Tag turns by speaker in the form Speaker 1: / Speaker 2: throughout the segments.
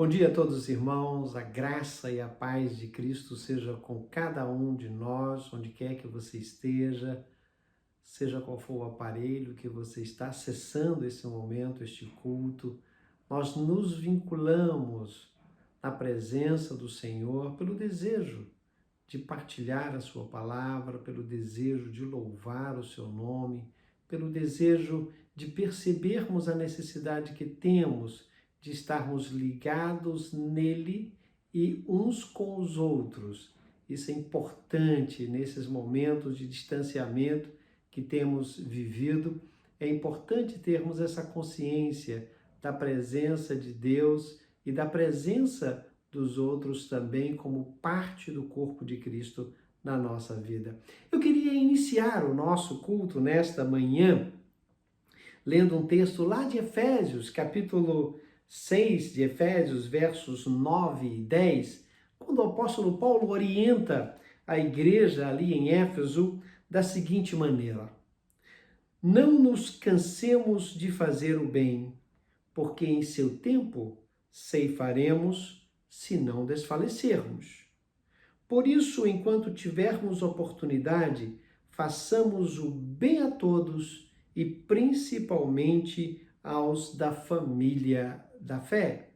Speaker 1: Bom dia a todos os irmãos, a graça e a paz de Cristo seja com cada um de nós, onde quer que você esteja, seja qual for o aparelho que você está acessando esse momento, este culto. Nós nos vinculamos na presença do Senhor pelo desejo de partilhar a sua palavra, pelo desejo de louvar o seu nome, pelo desejo de percebermos a necessidade que temos de estarmos ligados nele e uns com os outros. Isso é importante nesses momentos de distanciamento que temos vivido. É importante termos essa consciência da presença de Deus e da presença dos outros também como parte do corpo de Cristo na nossa vida. Eu queria iniciar o nosso culto nesta manhã lendo um texto lá de Efésios, capítulo 6 de Efésios, versos 9 e 10, quando o apóstolo Paulo orienta a igreja ali em Éfeso da seguinte maneira: não nos cansemos de fazer o bem, porque em seu tempo ceifaremos se não desfalecermos. Por isso, enquanto tivermos oportunidade, façamos o bem a todos e principalmente aos da família da fé.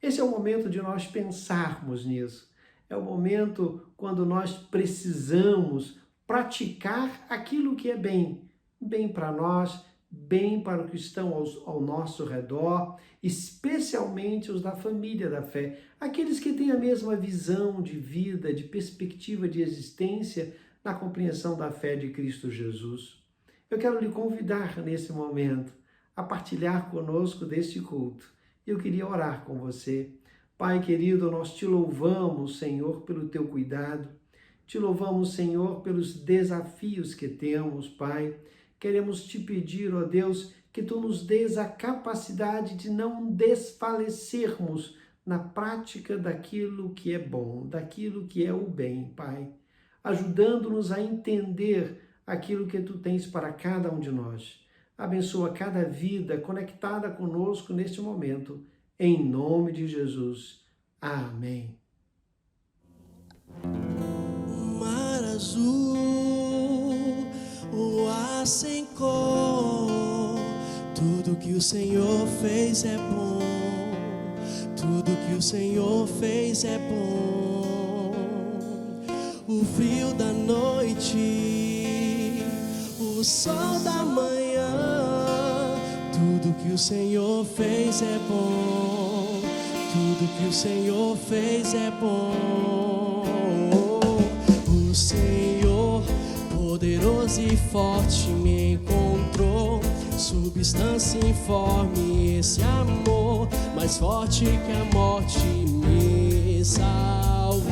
Speaker 1: Esse é o momento de nós pensarmos nisso. É o momento quando nós precisamos praticar aquilo que é bem. Bem para nós, bem para os que estão ao nosso redor, especialmente os da família da fé. Aqueles que têm a mesma visão de vida, de perspectiva de existência na compreensão da fé de Cristo Jesus. Eu quero lhe convidar nesse momento a partilhar conosco deste culto. Eu queria orar com você. Pai querido, nós te louvamos, Senhor, pelo teu cuidado. Te louvamos, Senhor, pelos desafios que temos, Pai. Queremos te pedir, ó Deus, que tu nos dês a capacidade de não desfalecermos na prática daquilo que é bom, daquilo que é o bem, Pai. Ajudando-nos a entender aquilo que tu tens para cada um de nós. Abençoa cada vida conectada conosco neste momento. Em nome de Jesus. Amém.
Speaker 2: azul, o ar sem cor. Tudo que o Senhor fez é bom, tudo que o Senhor fez é bom. O frio da noite, o sol da manhã, tudo que o Senhor fez é bom, tudo que o Senhor fez é bom. O Senhor, poderoso e forte, me encontrou, substância informe, esse amor mais forte que a morte me salvou.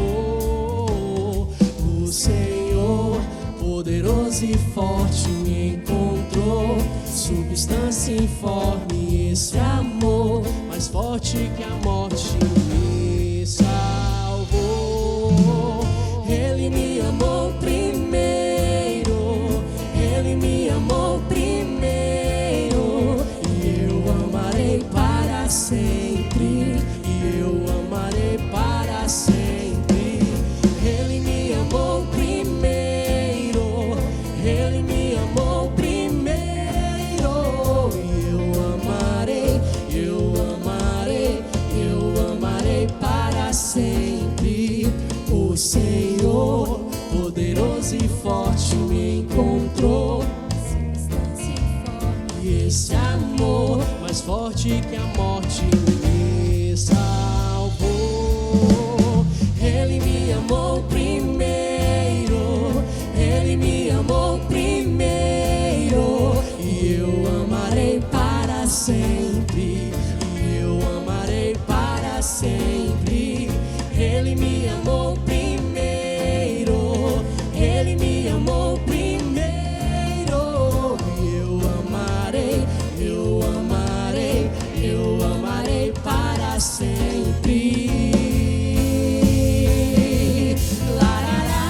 Speaker 2: O Senhor, poderoso e forte, me encontrou, substância informe, esse amor mais forte que a morte me salvou. Ele me amou primeiro, Ele me amou primeiro, e eu amarei para sempre, e eu amarei para sempre. Ele me amou primeiro, Ele me amou primeiro, e eu amarei, eu amarei, eu amarei para sempre. O Senhor, poderoso e forte, me encontrou, e esse amor mais forte que a morte me salvou. Ele me amou primeiro, Ele me amou primeiro, e eu amarei para sempre, e eu amarei para sempre. Ele me amou primeiro, Ele me amou primeiro, e eu amarei, eu amarei, eu amarei para sempre. Larará.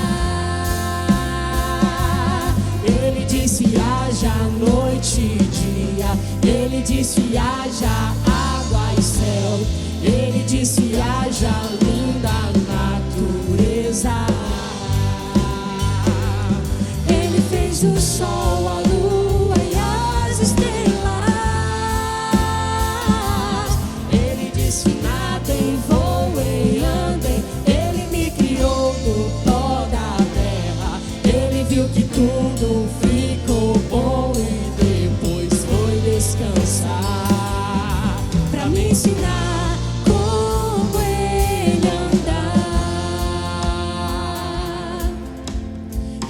Speaker 2: Ele disse haja noite e dia, Ele disse haja água e céu, Ele disse haja linda natureza. Ele fez o sol, a lua e as estrelas. Ele disse nadem, voem, andem. Ele me criou do pó da terra. Ele viu que tudo ficou bom e depois foi descansar pra me ensinar como Ele andar.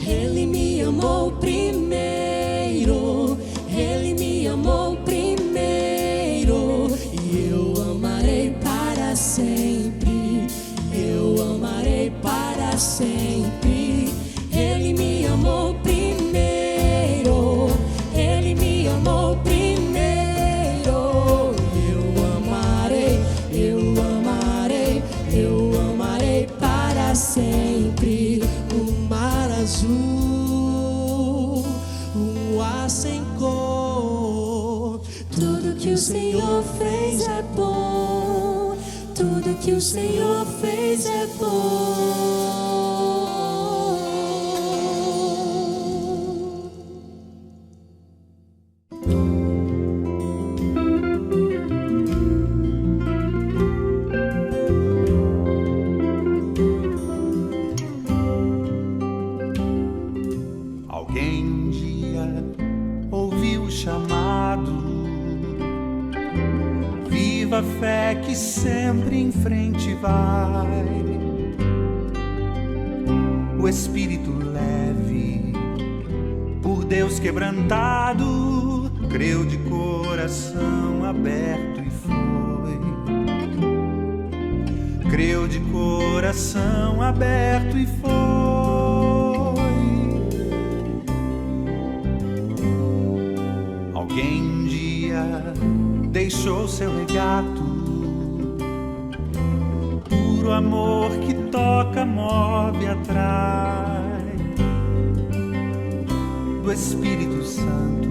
Speaker 2: Ele me amou primeiro, Ele me amou primeiro, e eu amarei para sempre, eu amarei para sempre. Ele me amou primeiro, Ele me amou primeiro, eu amarei, eu amarei, eu amarei para sempre. O mar azul, o ar sem cor, tudo que o Senhor fez é bom, tudo que o Senhor fez é bom.
Speaker 3: Alguém um dia ouviu o chamado, viva a fé que sempre em frente vai. O espírito leve, por Deus quebrantado, creu de coração aberto e foi. Creu de coração aberto e foi. Alguém um dia deixou seu legado, puro amor que toca, move, atrai. Do Espírito Santo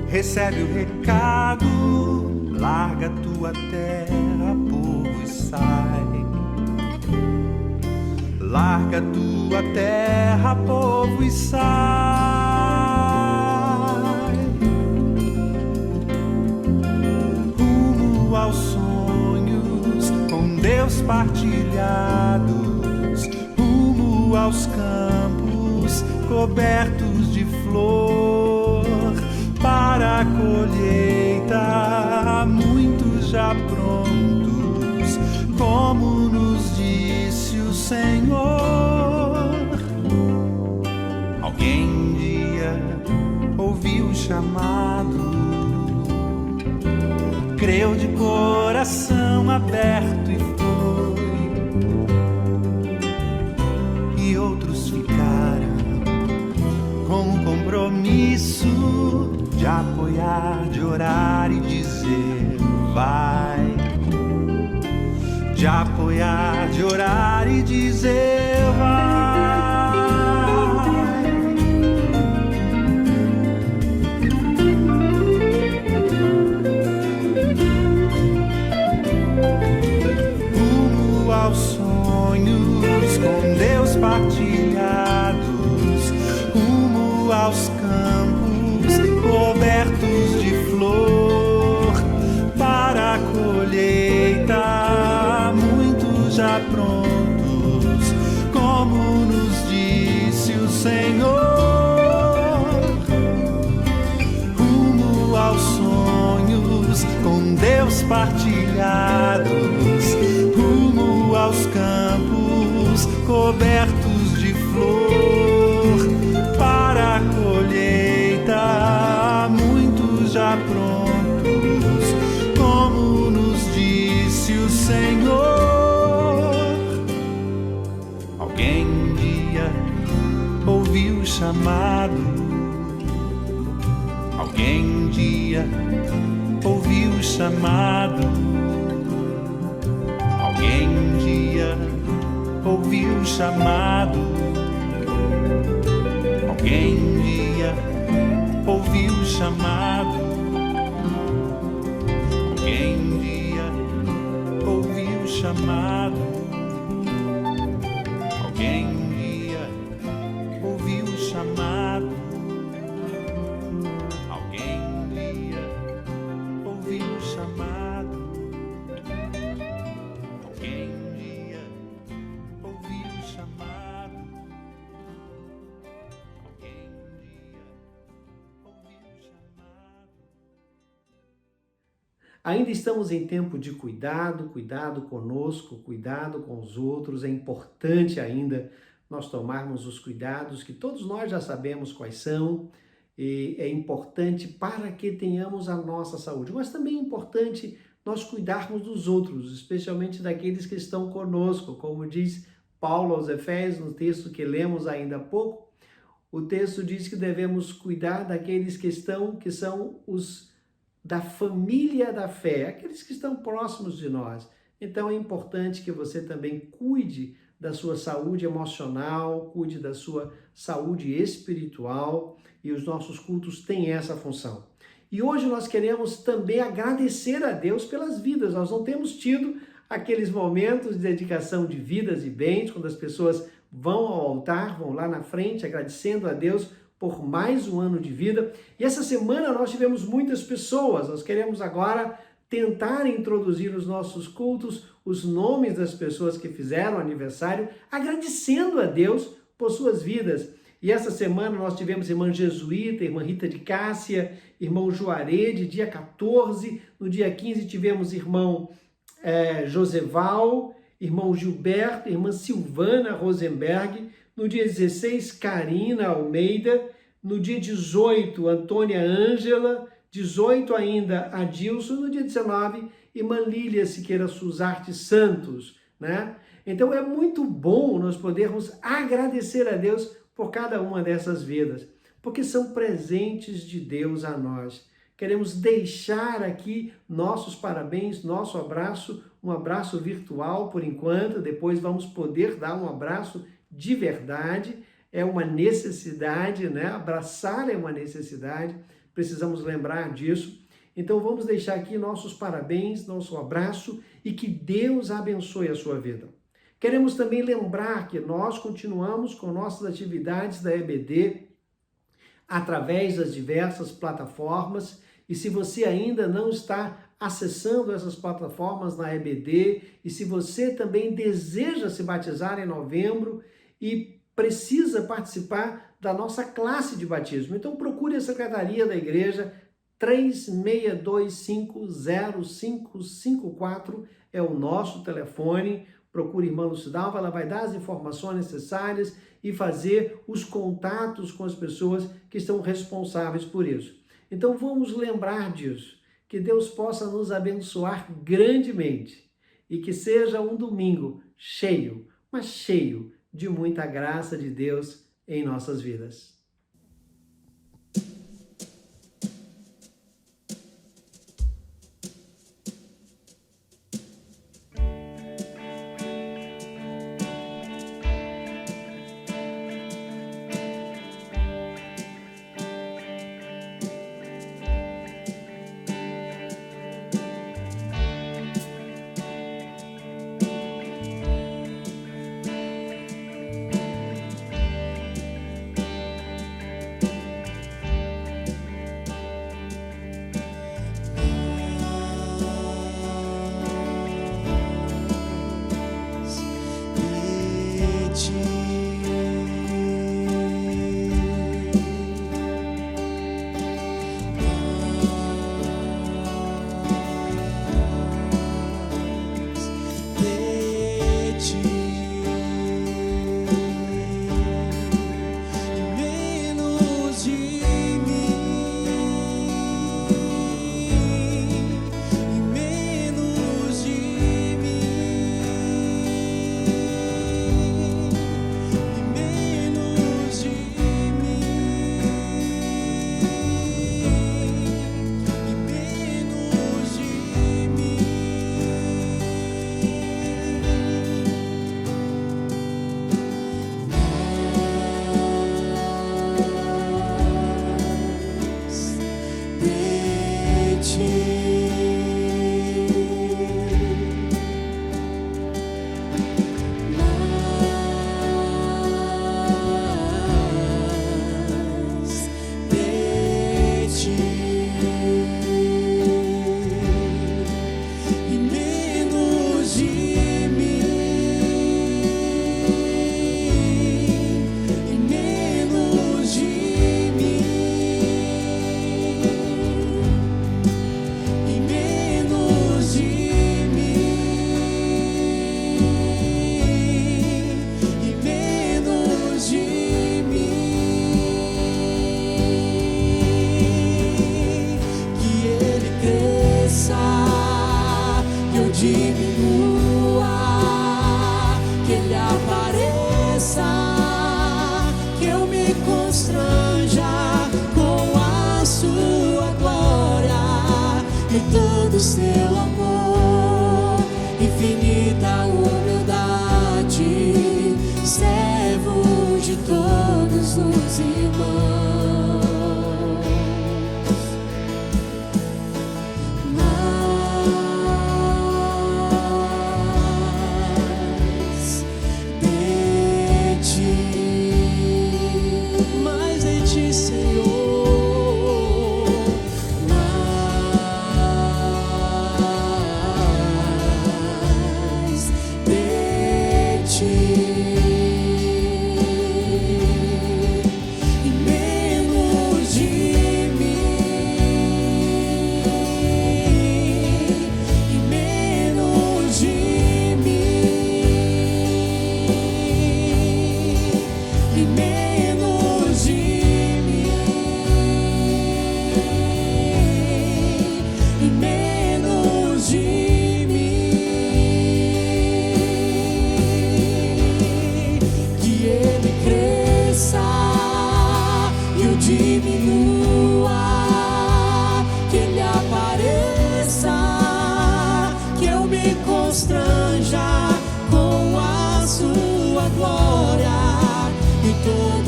Speaker 3: recebe o recado, larga tua terra, povo, e sai. Larga larga tua terra, povo, e sai rumo aos sonhos com Deus partilhados, rumo aos campos cobertos de flor, para a colheita, muitos já prontos, como nos disse o Senhor. Alguém um dia ouviu o chamado, creu de coração aberto e foi, e outros ficaram com o compromisso de apoiar, de orar e dizer vai, de apoiar, de orar e dizer vai. Rumo aos sonhos com Deus partilhados, rumo aos campos cobertos de flor, para a colheita, muitos já prontos, como nos disse o Senhor. Rumo aos sonhos com Deus partilhados, rumo aos campos cobertos de flor, para a colheita, muitos já prontos, como nos disse o Senhor. Alguém um dia ouviu o chamado, alguém um dia ouviu o chamado, alguém um dia ouviu o chamado, alguém um dia ouviu o chamado, alguém um dia ouviu o chamado, alguém um dia ouviu o chamado, alguém um dia ouviu o chamado, alguém um dia ouviu o chamado, alguém um dia ouviu o chamado.
Speaker 1: Ainda estamos em tempo de cuidado, cuidado conosco, cuidado com os outros. É importante ainda nós tomarmos os cuidados que todos nós já sabemos quais são, e é importante para que tenhamos a nossa saúde, mas também é importante nós cuidarmos dos outros, especialmente daqueles que estão conosco, como diz Paulo aos Efésios, no texto que lemos ainda há pouco. O texto diz que devemos cuidar daqueles que são os da família da fé, aqueles que estão próximos de nós. Então é importante que você também cuide da sua saúde emocional, cuide da sua saúde espiritual, e os nossos cultos têm essa função. E hoje nós queremos também agradecer a Deus pelas vidas. Nós não temos tido aqueles momentos de dedicação de vidas e bens, quando as pessoas vão ao altar, vão lá na frente agradecendo a Deus por mais um ano de vida. E essa semana nós tivemos muitas pessoas. Nós queremos agora tentar introduzir nos nossos cultos os nomes das pessoas que fizeram aniversário, agradecendo a Deus por suas vidas. E essa semana nós tivemos irmã Jesuíta, irmã Rita de Cássia, irmão Juarede, dia 14. No dia 15 tivemos irmão Joseval, irmão Gilberto, irmã Silvana Rosenberg. No dia 16, Karina Almeida. No dia 18, Antônia Ângela. 18 ainda, Adilson. No dia 19, irmã Lília Siqueira Suzarte Santos, né? Então é muito bom nós podermos agradecer a Deus por cada uma dessas vidas, porque são presentes de Deus a nós. Queremos deixar aqui nossos parabéns, nosso abraço, um abraço virtual por enquanto, depois vamos poder dar um abraço de verdade. É uma necessidade, né? Abraçar é uma necessidade, precisamos lembrar disso. Então vamos deixar aqui nossos parabéns, nosso abraço, e que Deus abençoe a sua vida. Queremos também lembrar que nós continuamos com nossas atividades da EBD através das diversas plataformas, e se você ainda não está acessando essas plataformas na EBD, e se você também deseja se batizar em novembro e precisa participar da nossa classe de batismo, então procure a Secretaria da Igreja. 36250554 é o nosso telefone. Procure a irmã Lucidalva, ela vai dar as informações necessárias e fazer os contatos com as pessoas que estão responsáveis por isso. Então vamos lembrar disso, que Deus possa nos abençoar grandemente e que seja um domingo cheio, mas cheio de muita graça de Deus em nossas vidas.
Speaker 2: Do seu amor, infinita humildade, servo de todos os irmãos. Mais de ti, Senhor.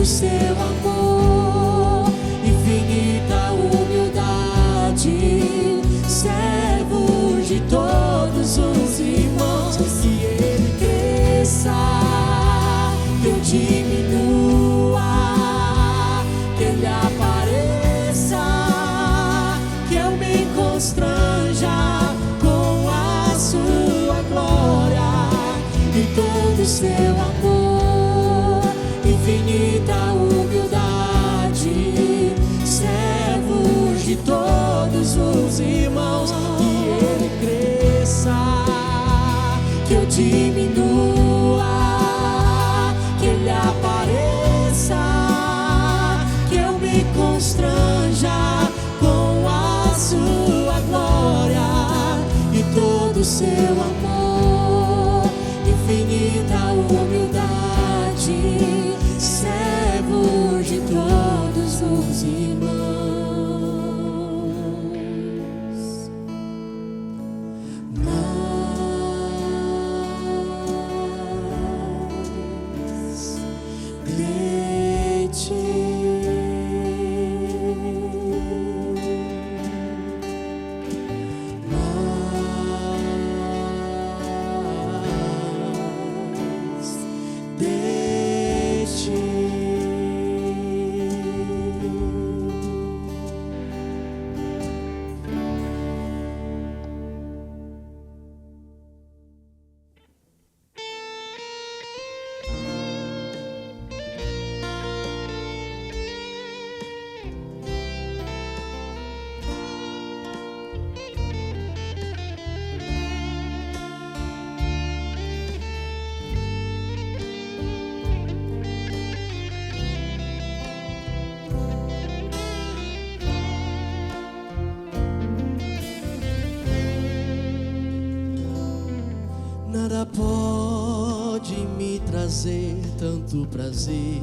Speaker 2: Seu amor, infinita humildade, servo de todos os irmãos, que ele cresça seu amor, infinita humildade, servos de todos os irmãos. Que ele cresça, que eu diminua, que ele apareça, que eu me constranja com a sua glória e todo o seu amor, infinita humildade, servo de todos os irmãos. Nada pode me trazer tanto prazer,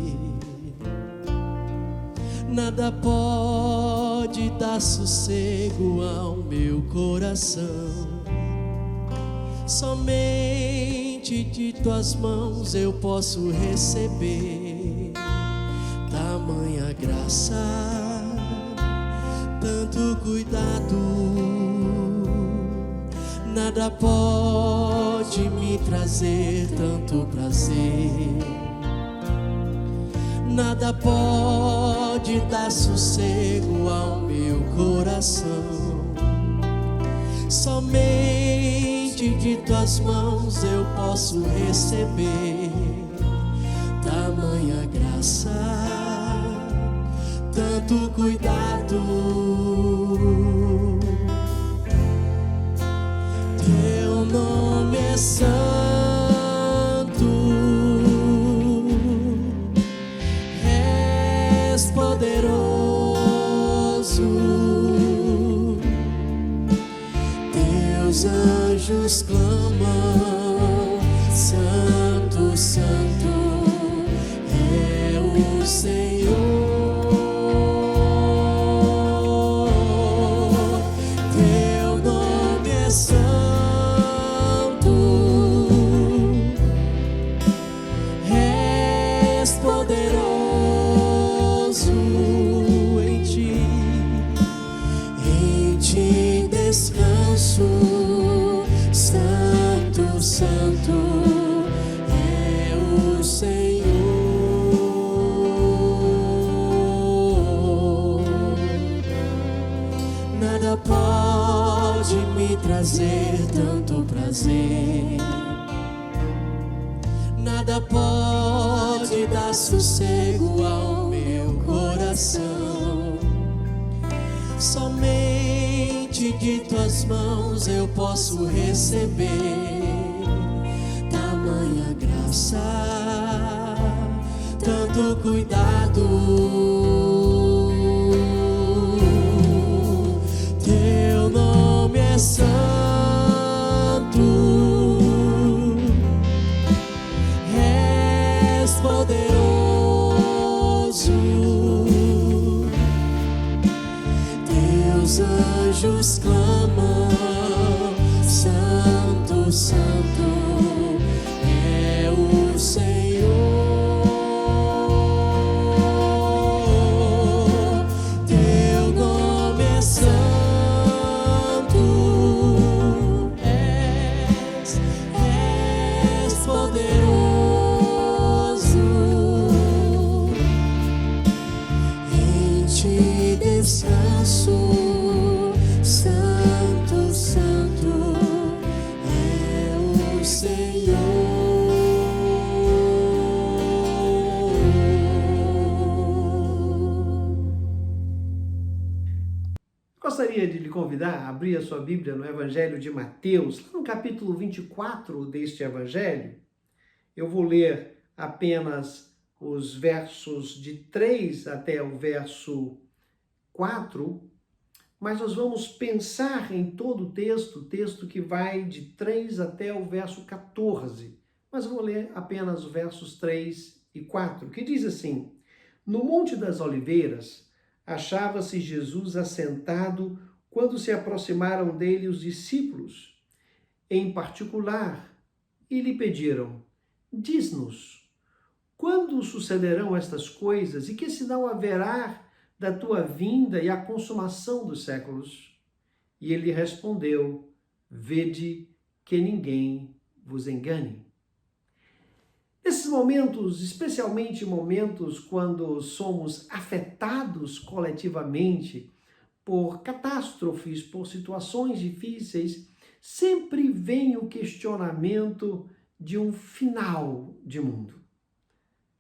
Speaker 2: nada pode dar sossego ao meu coração. Somente de tuas mãos eu posso receber tamanha graça, tanto cuidado. Nada pode me trazer tanto prazer, nada pode dar sossego ao meu coração. Somente de tuas mãos eu posso receber tamanha graça, tanto cuidado. Teu nome é santo, és poderoso. Teus anjos clamam, Santo, Santo é o Senhor. Santo, Santo é o Senhor. Nada pode me trazer tanto prazer, nada pode dar sossego ao meu coração. Somente de tuas mãos eu posso receber tamanha graça, tanto cuidado. Teu nome é santo, és poderoso. Teus anjos clamam, Santo, Santo é o Senhor. Teu nome é santo, és poderoso. Em ti descanso. Santo, Santo é o Senhor.
Speaker 1: convidar a abrir a sua Bíblia no Evangelho de Mateus, lá no capítulo 24 deste Evangelho. Eu vou ler apenas os versos de 3 até o verso 4, mas nós vamos pensar em todo o texto que vai de 3 até o verso 14. Mas eu vou ler apenas os versos 3 e 4, que diz assim: No Monte das Oliveiras, achava-se Jesus assentado quando se aproximaram dele os discípulos, em particular, e lhe pediram: Diz-nos, quando sucederão estas coisas e que sinal haverá da tua vinda e a consumação dos séculos? E ele respondeu: Vede que ninguém vos engane. Nesses momentos, especialmente momentos quando somos afetados coletivamente por catástrofes, por situações difíceis, sempre vem o questionamento de um final de mundo.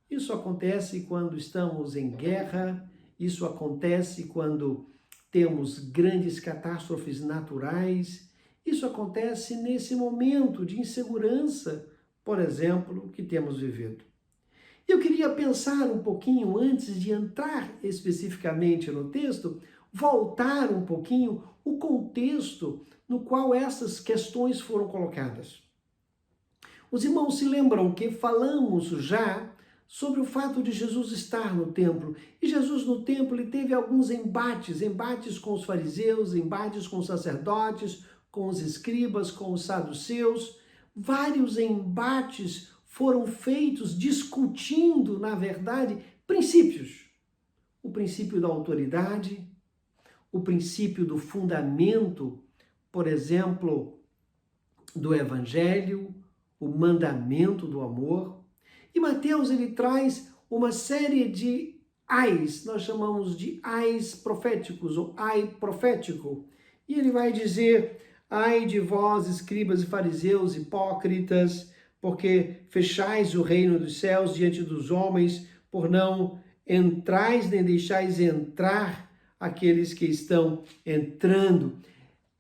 Speaker 1: Isso acontece quando estamos em guerra, isso acontece quando temos grandes catástrofes naturais, isso acontece nesse momento de insegurança, por exemplo, que temos vivido. Eu queria pensar um pouquinho, antes de entrar especificamente no texto, voltar um pouquinho o contexto no qual essas questões foram colocadas. Os irmãos se lembram que falamos já sobre o fato de Jesus estar no templo. E Jesus no templo ele teve alguns embates com os fariseus, embates com os sacerdotes, com os escribas, com os saduceus. Vários embates foram feitos discutindo, na verdade, princípios. O princípio da autoridade, o princípio do fundamento, por exemplo, do evangelho, o mandamento do amor. E Mateus ele traz uma série de ais, nós chamamos de ais proféticos, ou ai profético. E ele vai dizer: Ai de vós, escribas e fariseus, hipócritas, porque fechais o reino dos céus diante dos homens, por não entrais nem deixais entrar aqueles que estão entrando.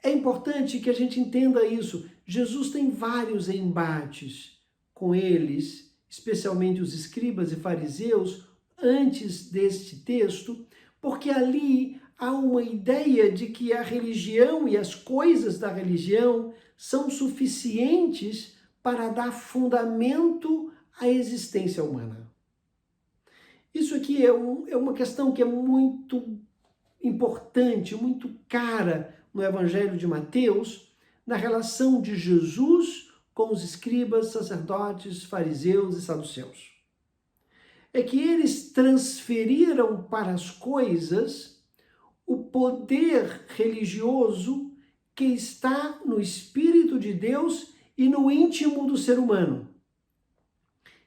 Speaker 1: É importante que a gente entenda isso. Jesus tem vários embates com eles, especialmente os escribas e fariseus, antes deste texto, porque ali há uma ideia de que a religião e as coisas da religião são suficientes para dar fundamento à existência humana. Isso aqui é uma questão que é muito importante, muito cara no Evangelho de Mateus, na relação de Jesus com os escribas, sacerdotes, fariseus e saduceus. É que eles transferiram para as coisas o poder religioso que está no Espírito de Deus e no íntimo do ser humano.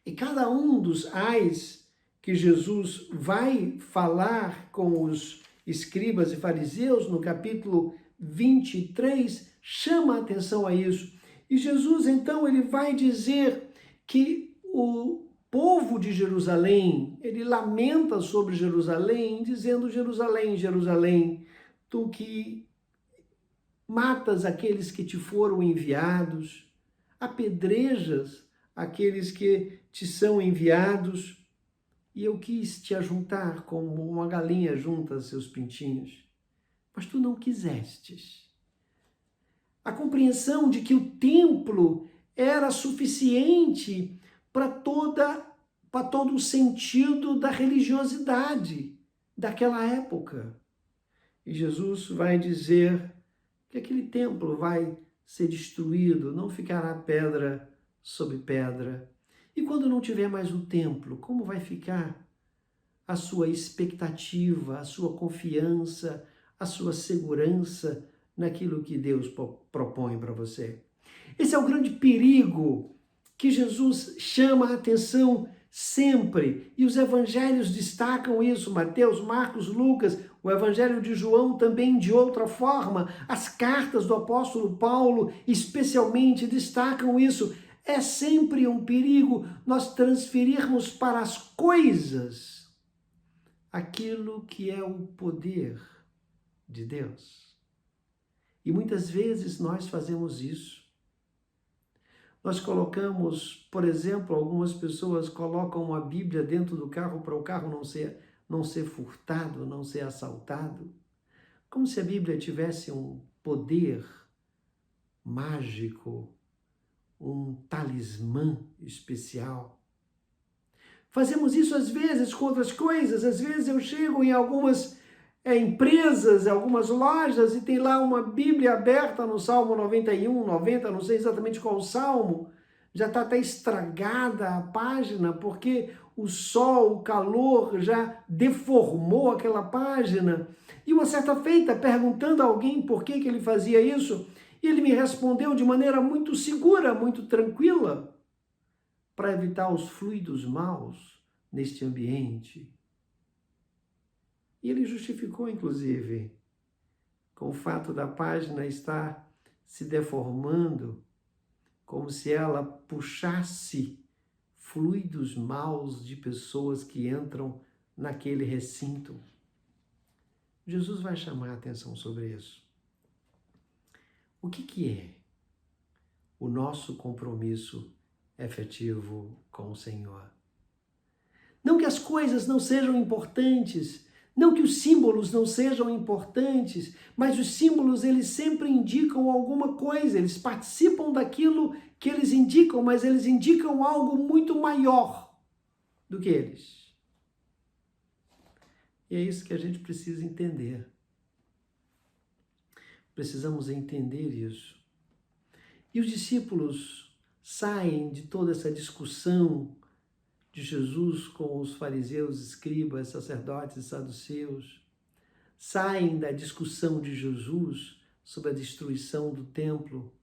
Speaker 1: E cada um dos ais que Jesus vai falar com os escribas e fariseus no capítulo 23 chama a atenção a isso. E Jesus, então, ele vai dizer que o povo de Jerusalém, ele lamenta sobre Jerusalém, dizendo: Jerusalém, Jerusalém, tu que matas aqueles que te foram enviados, apedrejas aqueles que te são enviados, e eu quis te ajuntar como uma galinha junta seus pintinhos, mas tu não quisestes. A compreensão de que o templo era suficiente para todo o sentido da religiosidade daquela época. E Jesus vai dizer que aquele templo vai ser destruído, não ficará pedra sobre pedra. E quando não tiver mais o templo, como vai ficar a sua expectativa, a sua confiança, a sua segurança naquilo que Deus propõe para você? Esse é o grande perigo que Jesus chama a atenção sempre. E os evangelhos destacam isso, Mateus, Marcos, Lucas, o evangelho de João também de outra forma. As cartas do apóstolo Paulo especialmente destacam isso. É sempre um perigo nós transferirmos para as coisas aquilo que é o poder de Deus. E muitas vezes nós fazemos isso. Nós colocamos, por exemplo, algumas pessoas colocam uma Bíblia dentro do carro para o carro não ser furtado, não ser assaltado. Como se a Bíblia tivesse um poder mágico, um talismã especial. Fazemos isso às vezes com outras coisas. Às vezes eu chego em algumas empresas, algumas lojas e tem lá uma Bíblia aberta no Salmo 91, 90, não sei exatamente qual salmo. Já está até estragada a página porque o sol, o calor já deformou aquela página. E uma certa feita, perguntando a alguém por que ele fazia isso, e ele me respondeu de maneira muito segura, muito tranquila, para evitar os fluidos maus neste ambiente. E ele justificou, inclusive, com o fato da página estar se deformando, como se ela puxasse fluidos maus de pessoas que entram naquele recinto. Jesus vai chamar a atenção sobre isso. O que é o nosso compromisso efetivo com o Senhor? Não que as coisas não sejam importantes, não que os símbolos não sejam importantes, mas os símbolos eles sempre indicam alguma coisa, eles participam daquilo que eles indicam, mas eles indicam algo muito maior do que eles. E é isso que a gente precisa entender. Precisamos entender isso. E os discípulos saem de toda essa discussão de Jesus com os fariseus, escribas, sacerdotes e saduceus, saem da discussão de Jesus sobre a destruição do templo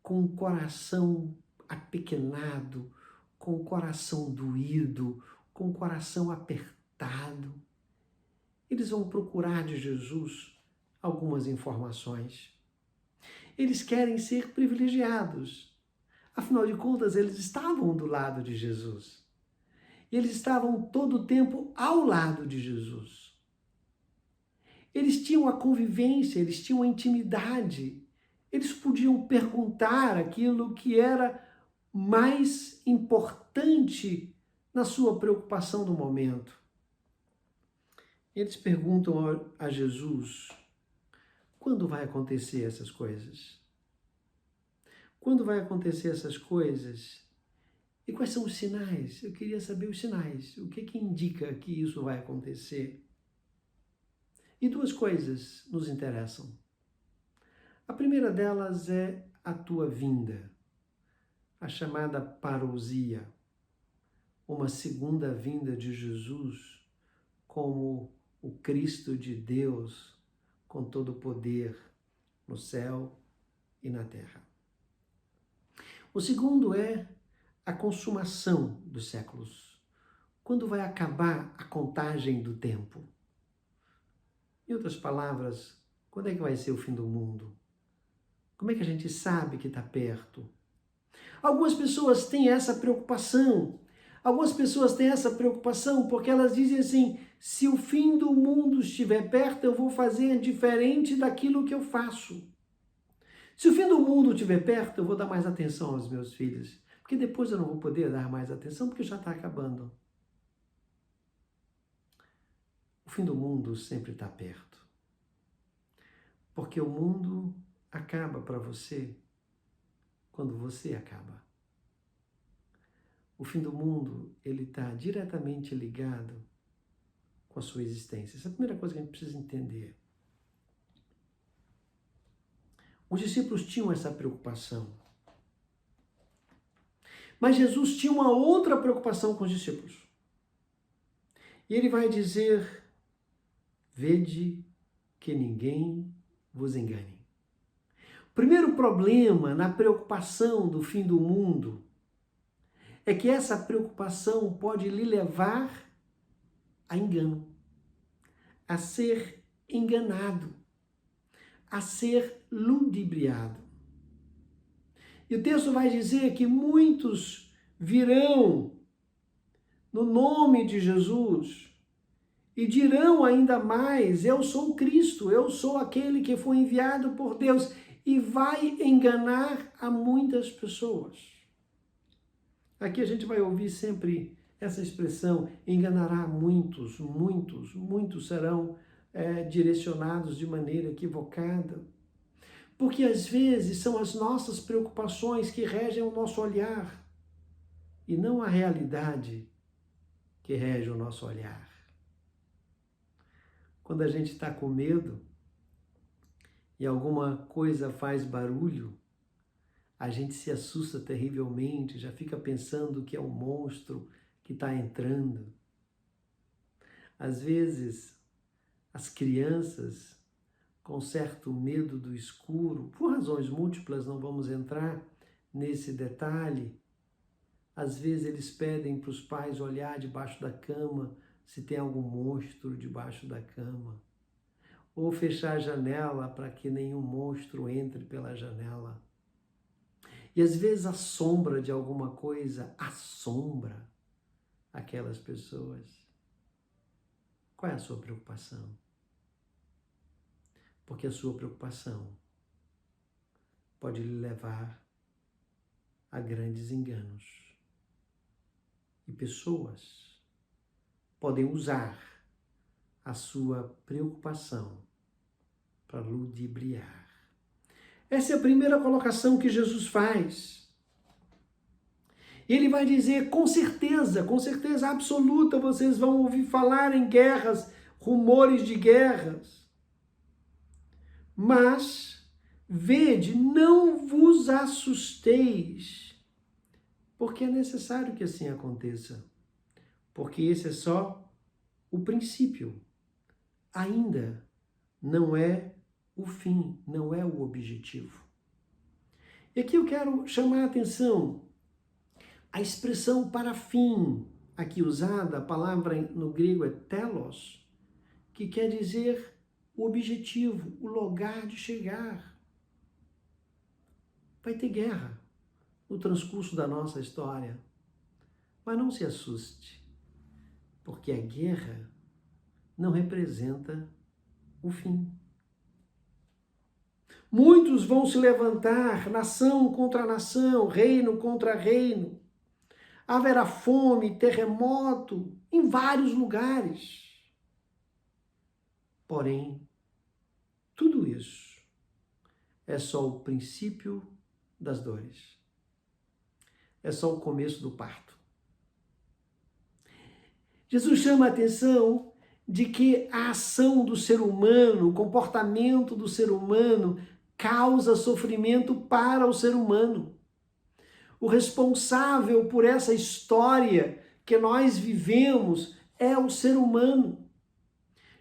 Speaker 1: com o coração apequenado, com o coração doído, com o coração apertado. Eles vão procurar de Jesus algumas informações. Eles querem ser privilegiados. Afinal de contas, eles estavam do lado de Jesus. Eles estavam todo o tempo ao lado de Jesus. Eles tinham a convivência, eles tinham a intimidade. Eles podiam perguntar aquilo que era mais importante na sua preocupação do momento. Eles perguntam a Jesus: quando vai acontecer essas coisas? Quando vai acontecer essas coisas? E quais são os sinais? Eu queria saber os sinais. O que indica que isso vai acontecer? E duas coisas nos interessam. A primeira delas é a tua vinda, a chamada parousia, uma segunda vinda de Jesus como o Cristo de Deus com todo o poder no céu e na terra. O segundo é a consumação dos séculos. Quando vai acabar a contagem do tempo? Em outras palavras, quando é que vai ser o fim do mundo? Como é que a gente sabe que está perto? Algumas pessoas têm essa preocupação. Algumas pessoas têm essa preocupação porque elas dizem assim: se o fim do mundo estiver perto, eu vou fazer diferente daquilo que eu faço. Se o fim do mundo estiver perto, eu vou dar mais atenção aos meus filhos. Porque depois eu não vou poder dar mais atenção porque já está acabando. O fim do mundo sempre está perto. Porque o mundo acaba para você quando você acaba. O fim do mundo, ele está diretamente ligado com a sua existência. Essa é a primeira coisa que a gente precisa entender. Os discípulos tinham essa preocupação. Mas Jesus tinha uma outra preocupação com os discípulos. E ele vai dizer: vede que ninguém vos engane. O primeiro problema na preocupação do fim do mundo é que essa preocupação pode lhe levar a engano, a ser enganado, a ser ludibriado. E o texto vai dizer que muitos virão no nome de Jesus e dirão ainda mais: eu sou o Cristo, eu sou aquele que foi enviado por Deus. e vai enganar a muitas pessoas. Aqui a gente vai ouvir sempre essa expressão, enganará muitos, muitos, muitos serão direcionados de maneira equivocada. Porque às vezes são as nossas preocupações que regem o nosso olhar e não a realidade que rege o nosso olhar. Quando a gente está com medo e alguma coisa faz barulho, a gente se assusta terrivelmente, já fica pensando que é um monstro que está entrando. Às vezes, as crianças, com certo medo do escuro, por razões múltiplas, não vamos entrar nesse detalhe, às vezes eles pedem para os pais olhar debaixo da cama se tem algum monstro debaixo da cama, ou fechar a janela para que nenhum monstro entre pela janela. E às vezes a sombra de alguma coisa assombra aquelas pessoas. Qual é a sua preocupação? Porque a sua preocupação pode lhe levar a grandes enganos. E pessoas podem usar a sua preocupação para ludibriar. Essa é a primeira colocação que Jesus faz. Ele vai dizer, com certeza absoluta, vocês vão ouvir falar em guerras, rumores de guerras. Mas, vede, não vos assusteis, porque é necessário que assim aconteça. Porque esse é só o princípio. Ainda não é o fim, não é o objetivo. E aqui eu quero chamar a atenção. A expressão para fim, aqui usada, a palavra no grego é telos, que quer dizer o objetivo, o lugar de chegar. Vai ter guerra no transcurso da nossa história, mas não se assuste, porque a guerra não representa o fim. Muitos vão se levantar, nação contra nação, reino contra reino. Haverá fome, terremoto, em vários lugares. Porém, tudo isso é só o princípio das dores. É só o começo do parto. Jesus chama a atenção de que a ação do ser humano, o comportamento do ser humano, causa sofrimento para o ser humano. O responsável por essa história que nós vivemos é o ser humano.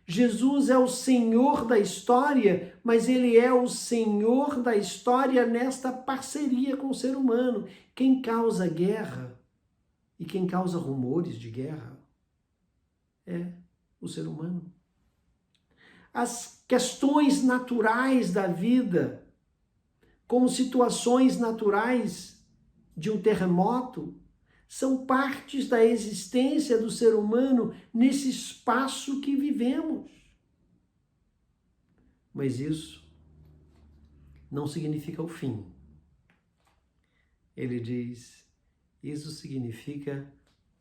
Speaker 1: Jesus é o Senhor da história, mas Ele é o Senhor da história nesta parceria com o ser humano. Quem causa guerra e quem causa rumores de guerra é o ser humano. As questões naturais da vida, como situações naturais de um terremoto, são partes da existência do ser humano nesse espaço que vivemos. Mas isso não significa o fim. Ele diz, isso significa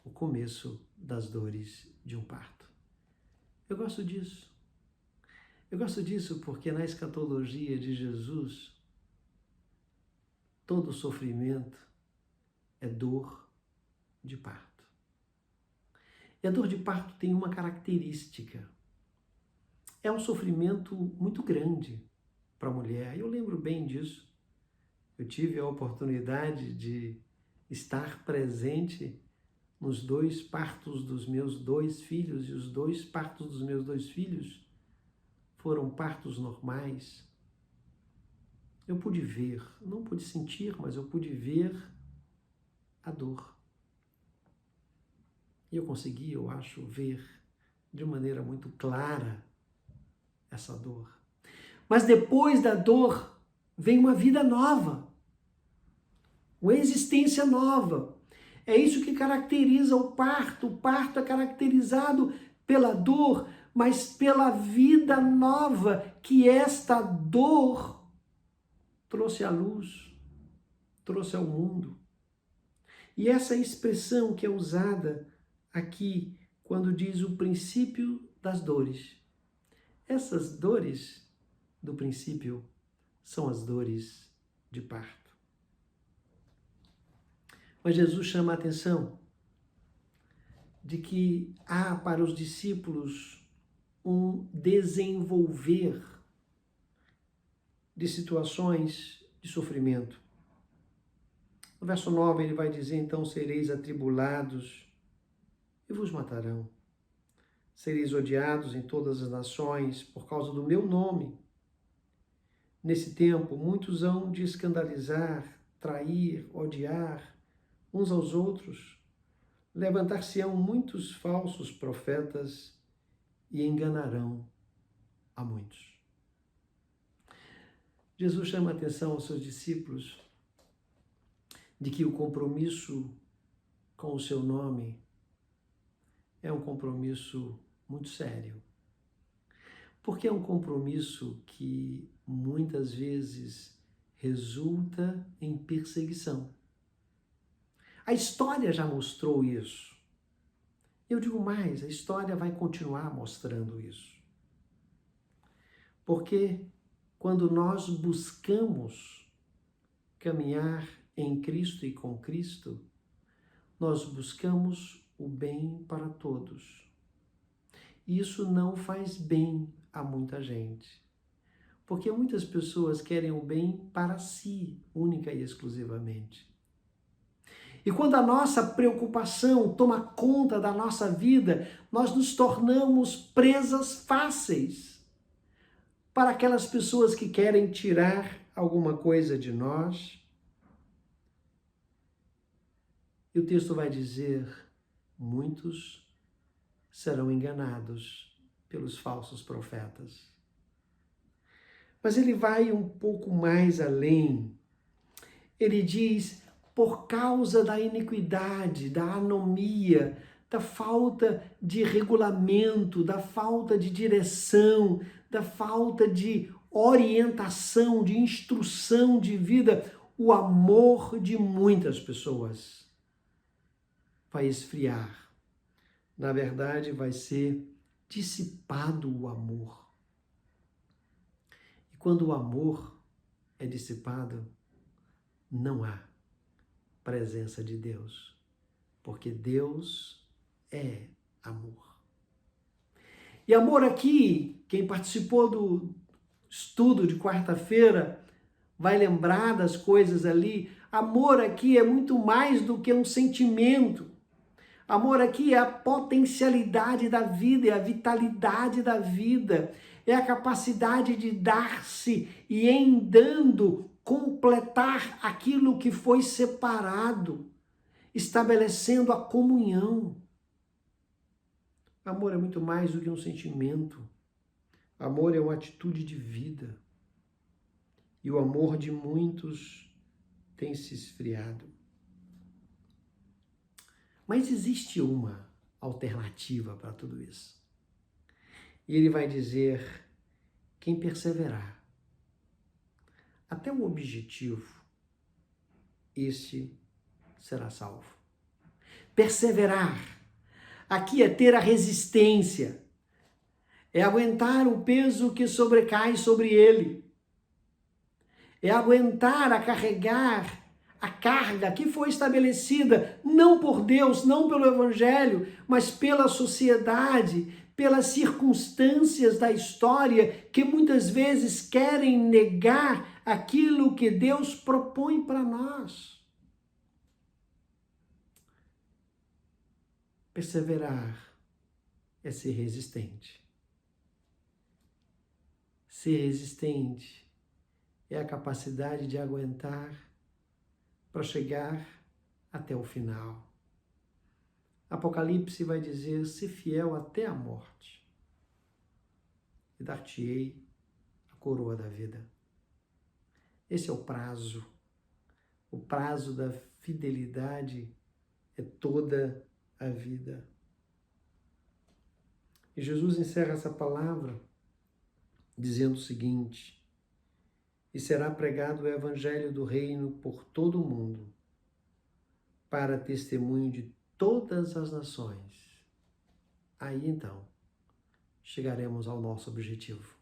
Speaker 1: o começo das dores de um parto. Eu gosto disso. Eu gosto disso porque na escatologia de Jesus, todo sofrimento é dor de parto. E a dor de parto tem uma característica. É um sofrimento muito grande para a mulher. Eu lembro bem disso. Eu tive a oportunidade de estar presente nos 2 partos dos meus 2 filhos, e os 2 partos dos meus 2 filhos foram partos normais. Eu pude ver, não pude sentir, mas eu pude ver a dor. E eu consegui, eu acho, ver de maneira muito clara essa dor. Mas depois da dor vem uma vida nova, uma existência nova. É isso que caracteriza o parto. O parto é caracterizado pela dor, mas pela vida nova que esta dor trouxe à luz, trouxe ao mundo. E essa expressão que é usada aqui, quando diz o princípio das dores. Essas dores do princípio são as dores de parto. Mas Jesus chama a atenção de que há para os discípulos um desenvolver de situações de sofrimento. No verso 9 ele vai dizer, então sereis atribulados e vos matarão. Sereis odiados em todas as nações por causa do meu nome. Nesse tempo, muitos hão de escandalizar, trair, odiar uns aos outros. Levantar-se-ão muitos falsos profetas e enganarão a muitos. Jesus chama a atenção aos seus discípulos de que o compromisso com o seu nome é um compromisso muito sério. Porque é um compromisso que muitas vezes resulta em perseguição. A história já mostrou isso. Eu digo mais, a história vai continuar mostrando isso. Porque quando nós buscamos caminhar em Cristo e com Cristo, nós buscamos o bem para todos. Isso não faz bem a muita gente. Porque muitas pessoas querem o bem para si, única e exclusivamente. E quando a nossa preocupação toma conta da nossa vida, nós nos tornamos presas fáceis para aquelas pessoas que querem tirar alguma coisa de nós. E o texto vai dizer, muitos serão enganados pelos falsos profetas. Mas ele vai um pouco mais além. Ele diz, por causa da iniquidade, da anomia, da falta de regulamento, da falta de direção, da falta de orientação, de instrução de vida, o amor de muitas pessoas vai esfriar. Na verdade, vai ser dissipado o amor. E quando o amor é dissipado, não há presença de Deus, porque Deus é amor. E amor aqui, quem participou do estudo de quarta-feira vai lembrar das coisas ali. Amor aqui é muito mais do que um sentimento. Amor aqui é a potencialidade da vida, é a vitalidade da vida, é a capacidade de dar-se e em dando completar aquilo que foi separado, estabelecendo a comunhão. Amor é muito mais do que um sentimento. Amor é uma atitude de vida. E o amor de muitos tem se esfriado. Mas existe uma alternativa para tudo isso. E ele vai dizer, quem perseverar até o objetivo, este será salvo. Perseverar, aqui é ter a resistência, é aguentar o peso que sobrecai sobre ele, é aguentar a carregar a carga que foi estabelecida não por Deus, não pelo Evangelho, mas pela sociedade, pelas circunstâncias da história que muitas vezes querem negar aquilo que Deus propõe para nós. Perseverar é ser resistente. Ser resistente é a capacidade de aguentar para chegar até o final. Apocalipse vai dizer, se fiel até a morte, e dar-te-ei a coroa da vida. Esse é o prazo. O prazo da fidelidade é toda a vida. E Jesus encerra essa palavra dizendo o seguinte, e será pregado o evangelho do reino por todo o mundo, para testemunho de todas as nações. Aí então, chegaremos ao nosso objetivo,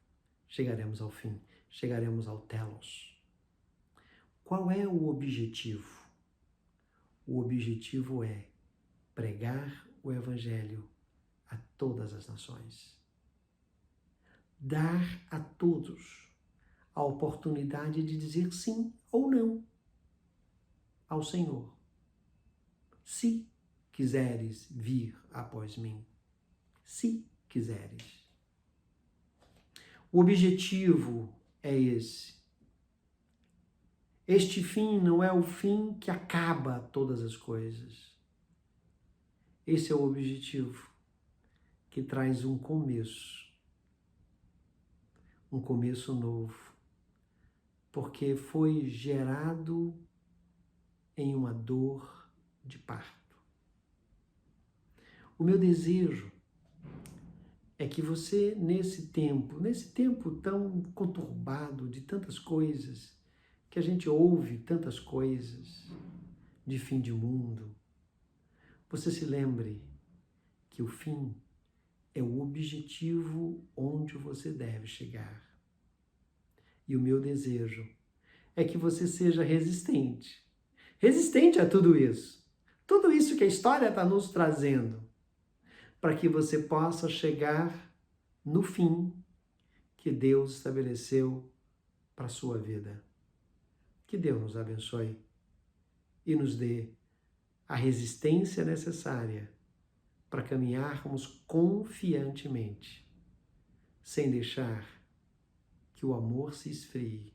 Speaker 1: chegaremos ao fim, chegaremos ao telos. Qual é o objetivo? O objetivo é pregar o evangelho a todas as nações. Dar a todos a oportunidade de dizer sim ou não ao Senhor. Se quiseres vir após mim, se quiseres. O objetivo é esse. Este fim não é o fim que acaba todas as coisas. Esse é o objetivo que traz um começo novo, porque foi gerado em uma dor de parto. O meu desejo é que você, nesse tempo tão conturbado de tantas coisas, que a gente ouve tantas coisas de fim de mundo, você se lembre que o fim é o objetivo onde você deve chegar. E o meu desejo é que você seja resistente a tudo isso que a história está nos trazendo, para que você possa chegar no fim que Deus estabeleceu para a sua vida. Que Deus nos abençoe e nos dê a resistência necessária para caminharmos confiantemente, sem deixar que o amor se esfrie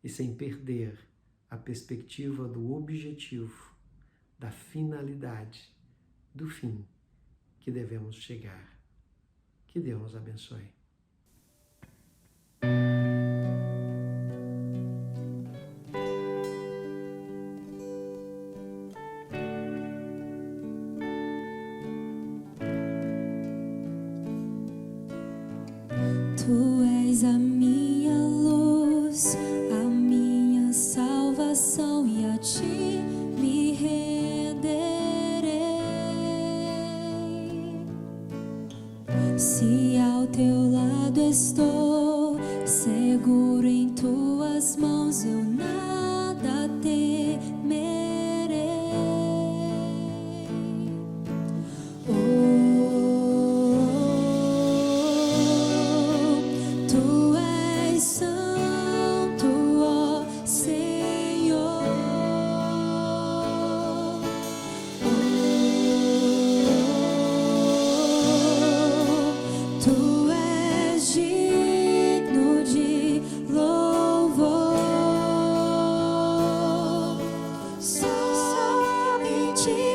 Speaker 1: e sem perder a perspectiva do objetivo, da finalidade, do fim que devemos chegar. Que Deus nos abençoe.
Speaker 4: Tu és a minha luz, a minha salvação, e a ti me renderei. Se ao teu lado estou, seguro em tuas mãos, eu nada temerei.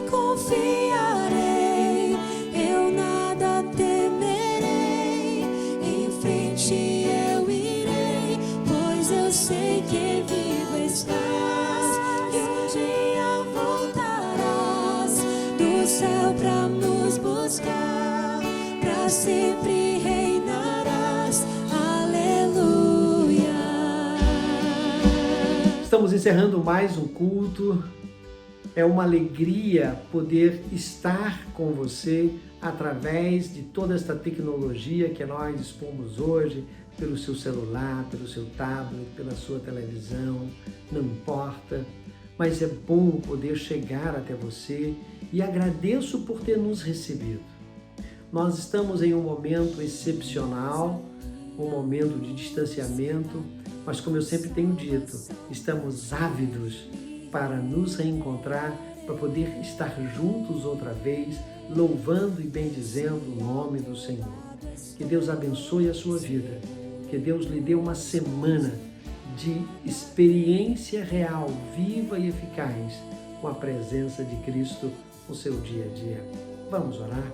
Speaker 4: Confiarei, eu nada temerei, em frente eu irei, pois eu sei que vivo estás, e um dia voltarás do céu pra nos buscar, pra sempre reinarás, aleluia.
Speaker 1: Estamos encerrando mais um culto. É uma alegria poder estar com você através de toda esta tecnologia que nós dispomos hoje, pelo seu celular, pelo seu tablet, pela sua televisão, não importa, mas é bom poder chegar até você e agradeço por ter nos recebido. Nós estamos em um momento excepcional, um momento de distanciamento, mas como eu sempre tenho dito, estamos ávidos para nos reencontrar, para poder estar juntos outra vez, louvando e bendizendo o nome do Senhor. Que Deus abençoe a sua vida, que Deus lhe dê uma semana de experiência real, viva e eficaz, com a presença de Cristo no seu dia a dia. Vamos orar?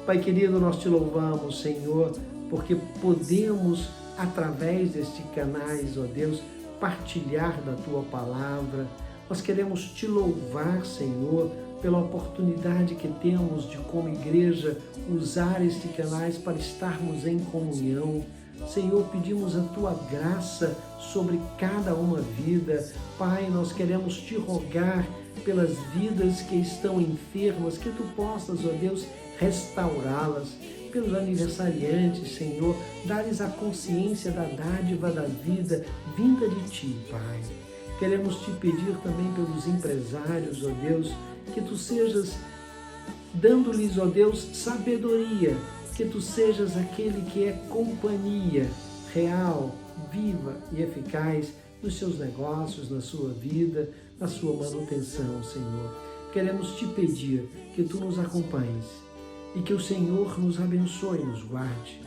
Speaker 1: Pai querido, nós te louvamos, Senhor, porque podemos, através destes canais, ó Deus, partilhar da Tua Palavra. Nós queremos Te louvar, Senhor, pela oportunidade que temos de, como igreja, usar estes canais para estarmos em comunhão, Senhor, pedimos a Tua graça sobre cada uma vida. Pai, nós queremos Te rogar pelas vidas que estão enfermas, que Tu possas, ó Deus, restaurá-las. Pelos aniversariantes, Senhor, dá-lhes a consciência da dádiva da vida vinda de Ti, Pai. Queremos Te pedir também pelos empresários, ó Deus, que Tu sejas dando-lhes, ó Deus, sabedoria, que Tu sejas aquele que é companhia real, viva e eficaz nos seus negócios, na sua vida, na sua manutenção, Senhor. Queremos Te pedir que Tu nos acompanhes e que o Senhor nos abençoe e nos guarde,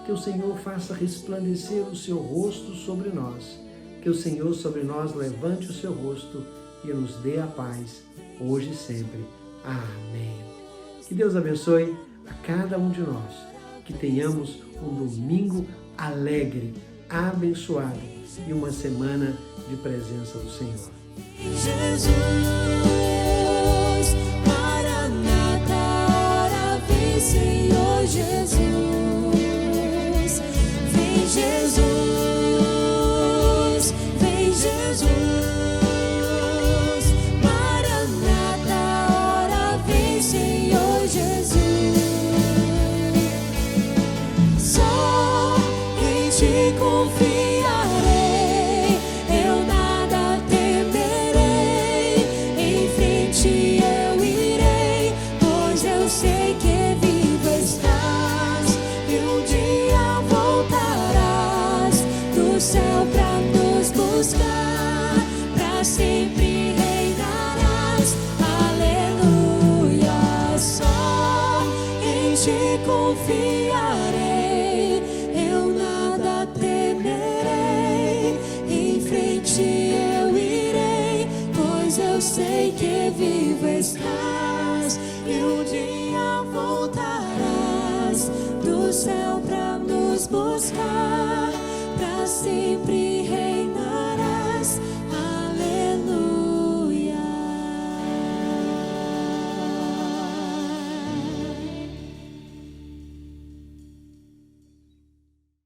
Speaker 1: que o Senhor faça resplandecer o Seu rosto sobre nós, que o Senhor sobre nós levante o Seu rosto e nos dê a paz, hoje e sempre. Amém. Que Deus abençoe a cada um de nós, que tenhamos um domingo alegre, abençoado e uma semana de presença do Senhor.
Speaker 4: Jesus, Maranata, ora vem, Senhor Jesus. Vem Jesus, vem Jesus. Maranata, ora vem, Senhor Jesus. Só em Ti confiarei, eu nada temerei. Em frente eu irei, pois eu sei que vivo estás e um dia voltarás do céu pra nos buscar, pra sempre reinarás. Aleluia. Só em Ti confiarei, eu nada temerei. Em frente eu irei, pois eu sei que vivo estás e um dia voltarás do céu pra nos buscar, pra sempre